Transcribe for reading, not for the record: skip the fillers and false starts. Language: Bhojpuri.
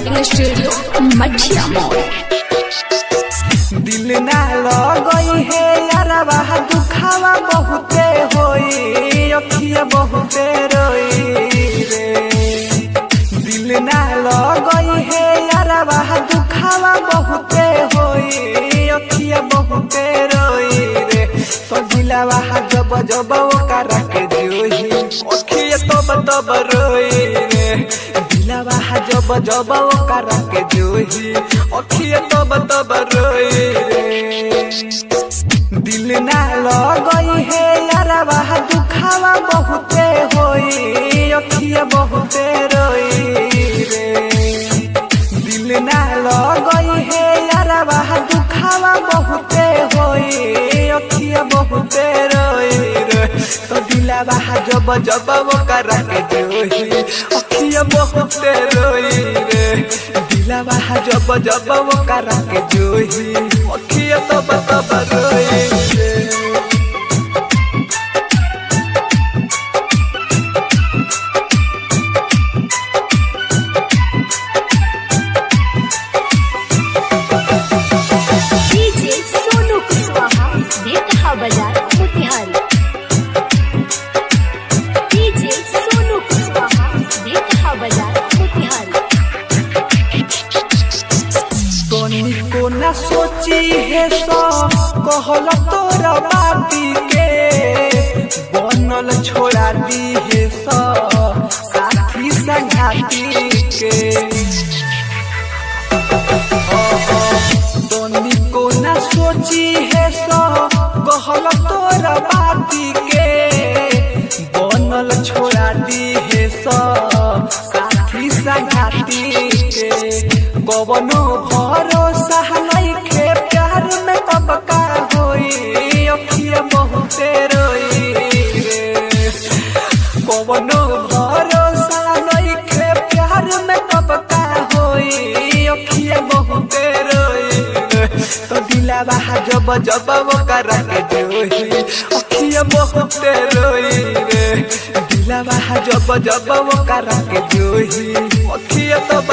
रिकॉर्डिंग स्टूडियो मठिया मोड़। दिल ना लगई है यारवा दुखावा बहुते होई अखिया बहुते रोई रे। दिल ना लगई है यारवा दुखावा बहुते होई अखिया बहुते रोई रे। तो दिलवा जब जब ओकरा के जोही अखिया तब रोई रे। दिलवा जब जब ओकरा के जोही अखिया तब रोई रे। दिल ना लगई है यारवा दुखावा बहुते होई अखिया बहुते रोई रे। दिल ना लगई है यारवा दुखावा बहुते होई अखिया बहुते रोई रे। तो दिलवा जब जब ओकरा के जोही अखिया बहुते रोई रे। दिलवा जब जब ओकरा के जोही अखिया तब रोई रे। डीजे सोनू कुशवाहा बेतहा बाजार मोतिहारी। डीजे सोनू कुशवाहा बेतहा बाजार मोतिहारी। तोनी को न सोची है सो कहल तोरा बाती के बनल छोड़ा दी है सो साथी संगाती के। तोनी को न सोची है सो कहल तोरा बाती के बनल छोड़ा दी है सो साथी संगाती के। कवनो भरोसा नइखे प्यार में कब का होई अखिया बहुते रोई रे। कवनो भरोसा नइखे प्यार में कब का होई अखिया बहुते रोई रे। तो दिलवा जब जब ओकरा के जोही अखिया बहुते रोई रे। दिलवा जब जब ओकरा के जोही अखिया तब